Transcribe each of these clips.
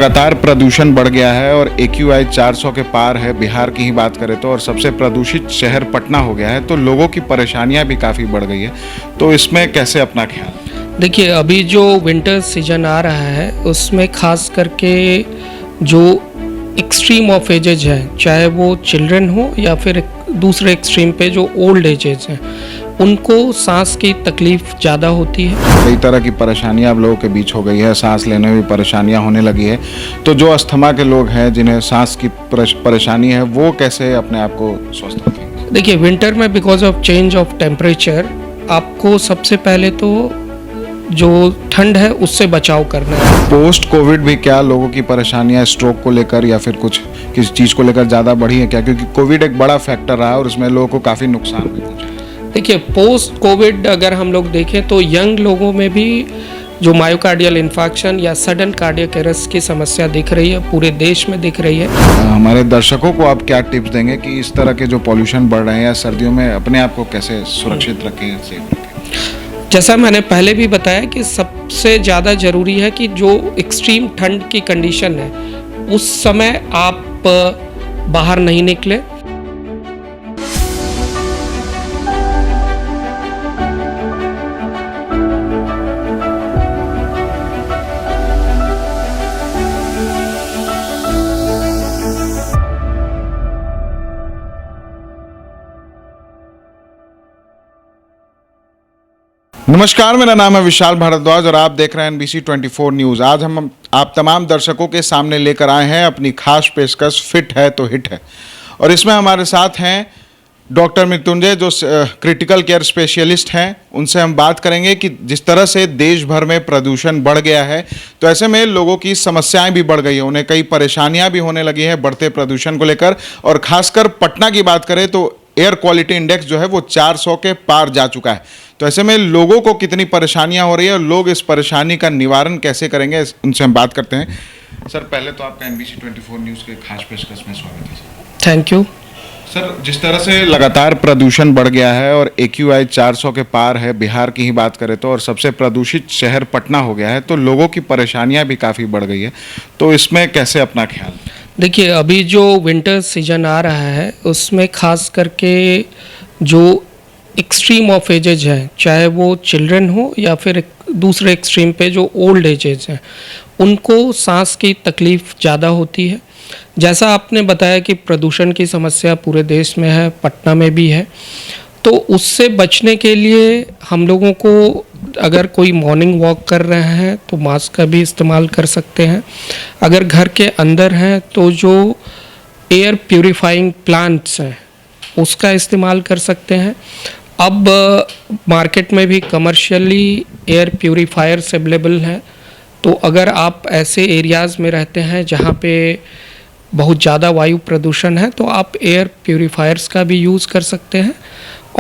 लगातार प्रदूषण बढ़ गया है और AQI 400 के पार है। बिहार की ही बात करें तो और सबसे प्रदूषित शहर पटना हो गया है, तो लोगों की परेशानियां भी काफ़ी बढ़ गई है। तो इसमें कैसे अपना ख्याल? देखिए, अभी जो विंटर सीजन आ रहा है उसमें ख़ास करके जो एक्सट्रीम ऑफ एजेज हैं, चाहे वो चिल्ड्रन हो या फिर दूसरे एक्सट्रीम पे जो ओल्ड एजेज हैं, उनको सांस की तकलीफ़ ज़्यादा होती है। कई तरह की परेशानियां अब लोगों के बीच हो गई है, सांस लेने में भी परेशानियां होने लगी है। तो जो अस्थमा के लोग हैं, जिन्हें सांस की परेशानी है, वो कैसे अपने आप को स्वस्थ रखेंगे? देखिए, विंटर में because of change of temperature आपको सबसे पहले तो जो ठंड है उससे बचाव करना है। पोस्ट कोविड भी क्या लोगों की परेशानियां स्ट्रोक को लेकर या फिर कुछ किसी चीज़ को लेकर ज़्यादा बढ़ी है क्या? क्योंकि कोविड एक बड़ा फैक्टर रहा है और इसमें लोगों को काफ़ी नुकसान भी पहुंचा। देखिए, पोस्ट कोविड अगर हम लोग देखें तो यंग लोगों में भी जो मायोकार्डियल इन्फेक्शन या सडन कार्डियक अरेस्ट की समस्या दिख रही है, पूरे देश में दिख रही है। हमारे दर्शकों को आप क्या टिप्स देंगे कि इस तरह के जो पॉल्यूशन बढ़ रहे हैं या सर्दियों में अपने आप को कैसे सुरक्षित रखें, सेफ रखें? जैसा मैंने पहले भी बताया कि सबसे ज़्यादा ज़रूरी है कि जो एक्सट्रीम ठंड की कंडीशन है उस समय आप बाहर नहीं निकले। नमस्कार, मेरा नाम है विशाल भारद्वाज और आप देख रहे हैं NBC 24 न्यूज़। आज हम आप तमाम दर्शकों के सामने लेकर आए हैं अपनी खास पेशकश फिट है तो हिट है। और इसमें हमारे साथ हैं डॉक्टर मृत्युंजय, जो क्रिटिकल केयर स्पेशलिस्ट हैं। उनसे हम बात करेंगे कि जिस तरह से देश भर में प्रदूषण बढ़ गया है, तो ऐसे में लोगों की समस्याएं भी बढ़ गई हैं, उन्हें कई परेशानियां भी होने लगी हैं बढ़ते प्रदूषण को लेकर। और खासकर पटना की बात करें तो एयर क्वालिटी इंडेक्स जो है वो 400 के पार जा चुका है। तो ऐसे में लोगों को कितनी परेशानियां हो रही है और लोग इस परेशानी का निवारण कैसे करेंगे, उनसे हम बात करते हैं। सर, पहले तो आपका NBC 24 न्यूज़ के खास पेशकश में स्वागत है। Thank you. सर, जिस तरह से लगातार प्रदूषण बढ़ गया है और AQI 400 के पार है, बिहार की ही बात करें तो और सबसे प्रदूषित शहर पटना हो गया है, तो लोगों की परेशानियां भी काफ़ी बढ़ गई है। तो इसमें कैसे अपना ख्याल? देखिए, अभी जो विंटर सीजन आ रहा है उसमें ख़ास करके जो एक्सट्रीम ऑफ एजेज हैं, चाहे वो चिल्ड्रन हो या फिर दूसरे एक्सट्रीम पे जो ओल्ड एजेज हैं, उनको सांस की तकलीफ़ ज़्यादा होती है। जैसा आपने बताया कि प्रदूषण की समस्या पूरे देश में है, पटना में भी है, तो उससे बचने के लिए हम लोगों को अगर कोई मॉर्निंग वॉक कर रहे हैं तो मास्क का भी इस्तेमाल कर सकते हैं। अगर घर के अंदर हैं तो जो एयर प्यूरिफाइंग प्लांट्स हैं उसका इस्तेमाल कर सकते हैं। अब मार्केट में भी कमर्शियली एयर प्यूरीफायर्स अवेलेबल हैं, तो अगर आप ऐसे एरियाज़ में रहते हैं जहाँ पे बहुत ज़्यादा वायु प्रदूषण है तो आप एयर प्यूरीफायर्स का भी यूज़ कर सकते हैं।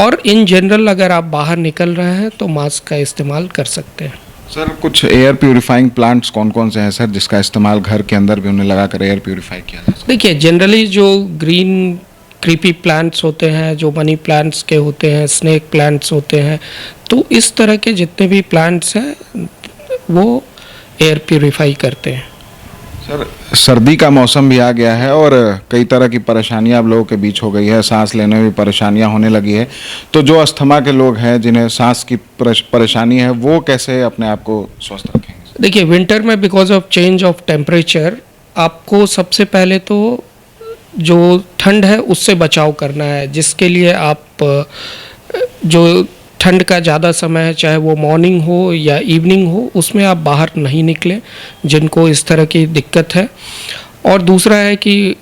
और इन जनरल अगर आप बाहर निकल रहे हैं तो मास्क का इस्तेमाल कर सकते हैं। सर, कुछ एयर प्यूरिफाइंग प्लांट्स कौन कौन से हैं सर, जिसका इस्तेमाल घर के अंदर भी उन्हें लगा कर एयर प्यूरिफाई किया जा सकता? देखिए, जनरली जो ग्रीन क्रीपी प्लांट्स होते हैं, जो मनी प्लांट्स के होते हैं, स्नेक प्लांट्स होते हैं, तो इस तरह के जितने भी प्लांट्स हैं वो एयर प्यूरिफाई करते हैं। सर, सर्दी का मौसम भी आ गया है और कई तरह की परेशानियां अब लोगों के बीच हो गई है, सांस लेने में भी परेशानियां होने लगी है। तो जो अस्थमा के लोग हैं, जिन्हें सांस की परेशानी है, वो कैसे अपने आप को स्वस्थ रखेंगे? देखिए, विंटर में because of change of temperature आपको सबसे पहले तो जो ठंड है उससे बचाव करना है, जिसके लिए आप जो ठंड का ज़्यादा समय है, चाहे वो मॉर्निंग हो या इवनिंग हो, उसमें आप बाहर नहीं निकलें जिनको इस तरह की दिक्कत है। और दूसरा है कि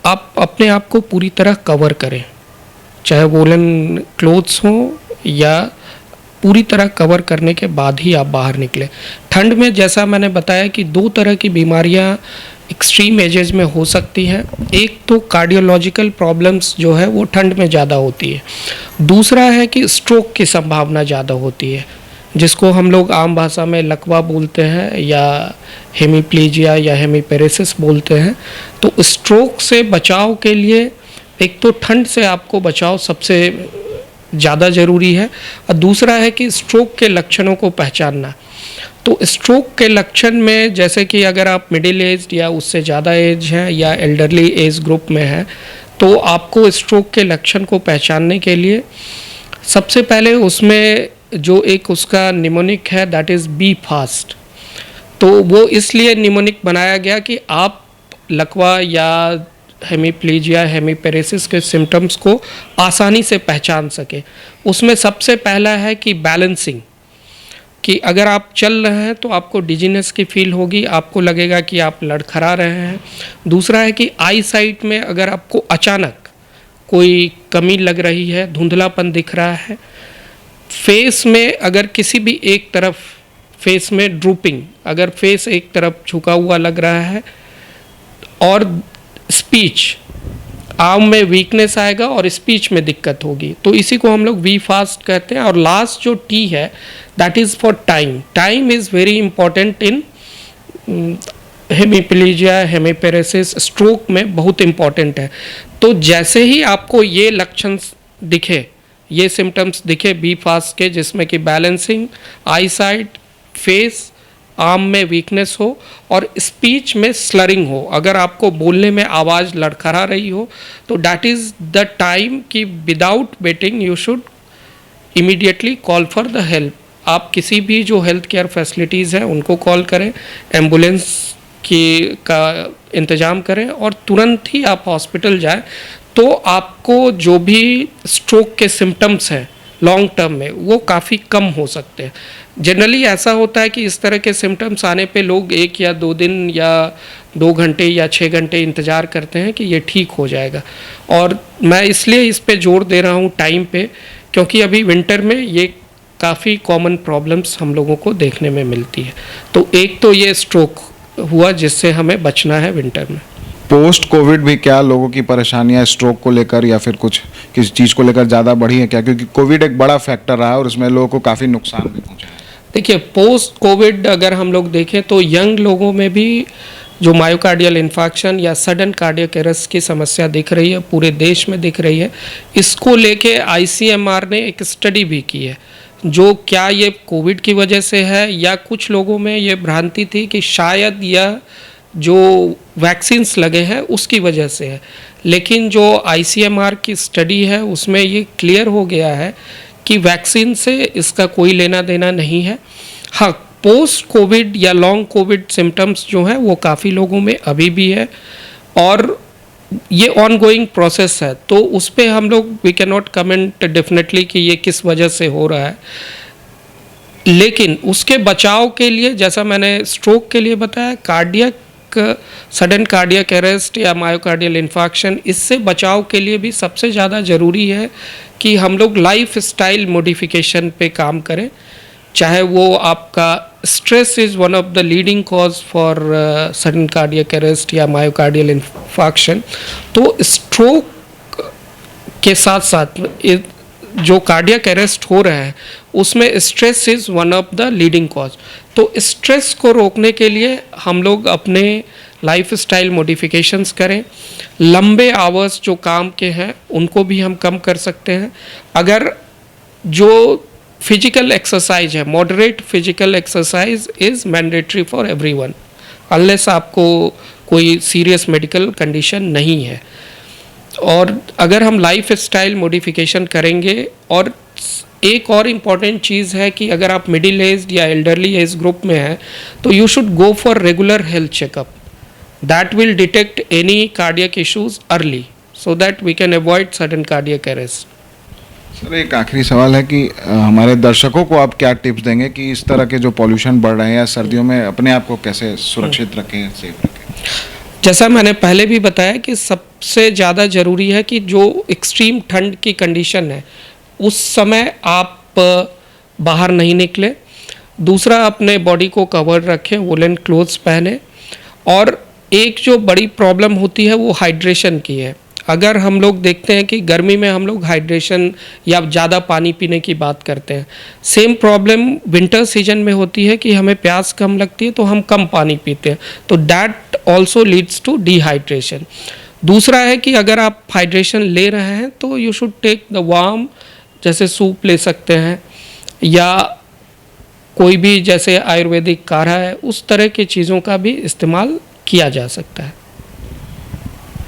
आप अपने आप को पूरी तरह कवर करें, चाहे वोलन क्लोथ्स हो या पूरी तरह कवर करने के बाद ही आप बाहर निकलें। ठंड में जैसा मैंने बताया कि दो तरह की बीमारियां एक्सट्रीम एजेज में हो सकती हैं। एक तो कार्डियोलॉजिकल प्रॉब्लम्स जो है वो ठंड में ज़्यादा होती है, दूसरा है कि स्ट्रोक की संभावना ज़्यादा होती है, जिसको हम लोग आम भाषा में लकवा बोलते हैं या हेमीप्लीजिया या हेमीपेरेसिस बोलते हैं। तो स्ट्रोक से बचाव के लिए एक तो ठंड से आपको बचाव सबसे ज़्यादा ज़रूरी है और दूसरा है कि स्ट्रोक के लक्षणों को पहचानना। तो स्ट्रोक के लक्षण में जैसे कि अगर आप मिडिल एज या उससे ज़्यादा एज है या एल्डरली एज ग्रुप में है, तो आपको स्ट्रोक के लक्षण को पहचानने के लिए सबसे पहले उसमें जो एक उसका निमोनिक है दैट इज़ बी फास्ट। तो वो इसलिए निमोनिक बनाया गया कि आप लकवा या हेमीप्लीजिया हेमीपेरेसिस के सिम्टम्स को आसानी से पहचान सके। उसमें सबसे पहला है कि बैलेंसिंग, कि अगर आप चल रहे हैं तो आपको डिजीनेस की फील होगी, आपको लगेगा कि आप लड़खड़ा रहे हैं। दूसरा है कि आई साइट में अगर आपको अचानक कोई कमी लग रही है, धुंधलापन दिख रहा है। फेस में अगर किसी भी एक तरफ फेस में ड्रूपिंग, अगर फेस एक तरफ झुका हुआ लग रहा है। और स्पीच, आर्म में वीकनेस आएगा और स्पीच में दिक्कत होगी, तो इसी को हम लोग वी फास्ट कहते हैं। और लास्ट जो टी है that is for time. Time is very important in hemiplegia hemiparesis stroke में, बहुत इंपॉर्टेंट है। तो जैसे ही आपको ये लक्षण दिखे, ये सिम्टम्स दिखे बी फास्ट के, जिसमें कि बैलेंसिंग, आई साइट, फेस, आर्म में वीकनेस हो और स्पीच में स्लरिंग हो, अगर आपको बोलने में आवाज़ लड़खड़ा रही हो, तो दैट इज़ द टाइम कि without waiting you should immediately call for the help. आप किसी भी जो हेल्थ केयर फैसिलिटीज़ हैं उनको कॉल करें, एम्बुलेंस का इंतज़ाम करें और तुरंत ही आप हॉस्पिटल जाएं। तो आपको जो भी स्ट्रोक के सिम्टम्स हैं लॉन्ग टर्म में वो काफ़ी कम हो सकते हैं। जनरली ऐसा होता है कि इस तरह के सिम्टम्स आने पे लोग 1 या 2 दिन या 2 घंटे या 6 घंटे इंतज़ार करते हैं कि ये ठीक हो जाएगा। और मैं इसलिए इस पे जोर दे रहा हूँ टाइम पे, क्योंकि अभी विंटर में ये काफ़ी कॉमन प्रॉब्लम्स हम लोगों को देखने में मिलती है। तो एक तो ये स्ट्रोक हुआ जिससे हमें बचना है विंटर में। पोस्ट कोविड भी क्या लोगों की परेशानियां स्ट्रोक को लेकर या फिर कुछ किसी चीज़ को लेकर ज़्यादा बढ़ी है क्या? क्योंकि कोविड एक बड़ा फैक्टर रहा है और इसमें लोगों को काफ़ी नुकसान भी पहुंचा है। देखिए, पोस्ट कोविड अगर हम लोग देखें तो यंग लोगों में भी जो मायोकार्डियल इन्फार्क्शन या सडन कार्डियक अरेस्ट की समस्या दिख रही है, पूरे देश में दिख रही है। इसको लेके ICMR ने एक स्टडी भी की है, जो क्या ये कोविड की वजह से है या कुछ लोगों में ये भ्रांति थी कि शायद यह जो वैक्सीन्स लगे हैं उसकी वजह से है। लेकिन जो ICMR की स्टडी है उसमें ये क्लियर हो गया है कि वैक्सीन से इसका कोई लेना देना नहीं है। हाँ, पोस्ट कोविड या लॉन्ग कोविड सिम्टम्स जो हैं वो काफ़ी लोगों में अभी भी है और ये ऑनगोइंग प्रोसेस है, तो उस पर हम लोग we can not comment definitely कि ये किस वजह से हो रहा है। लेकिन उसके बचाव के लिए, जैसा मैंने स्ट्रोक के लिए बताया, कार्डियक सडन कार्डियक अरेस्ट या मायोकार्डियल इन्फार्क्शन, इससे बचाव के लिए भी सबसे ज़्यादा ज़रूरी है कि हम लोग लाइफ स्टाइल मॉडिफिकेशन पे काम करें। चाहे वो आपका stress is one of the leading cause for sudden cardiac arrest या मायोकार्डियल इन्फार्क्शन, तो स्ट्रोक के साथ साथ जो कार्डियक अरेस्ट हो रहा है उसमें stress is one of the leading cause. तो स्ट्रेस को रोकने के लिए हम लोग अपने लाइफ स्टाइल मॉडिफिकेशंस करें। लंबे आवर्स जो काम के हैं उनको भी हम कम कर सकते हैं। अगर जो फिजिकल एक्सरसाइज है, moderate physical exercise is mandatory for everyone unless आपको कोई सीरियस मेडिकल कंडीशन नहीं है। और अगर हम लाइफ स्टाइल मॉडिफिकेशन करेंगे, और एक और इम्पॉर्टेंट चीज़ है कि अगर आप मिडिल एज या एल्डरली एज ग्रुप में हैं तो you should go for regular health checkup that will detect any cardiac issues early so that we can avoid sudden cardiac arrest. Sir, एक आखिरी सवाल है कि हमारे दर्शकों को आप क्या टिप्स देंगे कि इस तरह के जो पॉल्यूशन बढ़ रहे हैं या सर्दियों में अपने आप को कैसे सुरक्षित रखें, सेफ रखें? जैसा मैंने पहले भी बताया कि सबसे ज़्यादा ज़रूरी है कि जो एक्सट्रीम ठंड की कंडीशन है उस समय आप बाहर नहीं निकले। दूसरा, अपने बॉडी को कवर रखें, वुलन क्लोथ्स पहने। और एक जो बड़ी प्रॉब्लम होती है वो हाइड्रेशन की है। अगर हम लोग देखते हैं कि गर्मी में हम लोग हाइड्रेशन या ज़्यादा पानी पीने की बात करते हैं, सेम प्रॉब्लम विंटर सीजन में होती है कि हमें प्यास कम लगती है तो हम कम पानी पीते हैं, तो that also leads to dehydration. दूसरा है कि अगर आप हाइड्रेशन ले रहे हैं तो you should take the warm, जैसे सूप ले सकते हैं या कोई भी जैसे आयुर्वेदिक काढ़ा है उस तरह की चीज़ों का भी इस्तेमाल किया जा सकता है।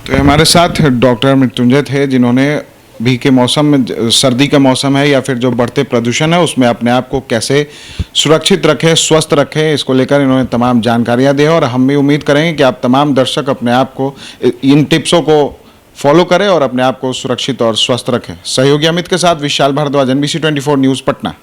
तो हमारे साथ डॉक्टर मृत्युंजय थे जिन्होंने भी के मौसम में, सर्दी का मौसम है या फिर जो बढ़ते प्रदूषण है उसमें अपने आप को कैसे सुरक्षित रखें, स्वस्थ रखें, इसको लेकर इन्होंने तमाम जानकारियां दी और हम भी उम्मीद करेंगे कि आप तमाम दर्शक अपने आप को इन टिप्सों को फॉलो करें और अपने आप को सुरक्षित और स्वस्थ रखें। सहयोगी अमित के साथ विशाल भारद्वाज, NBC 24 न्यूज़, पटना।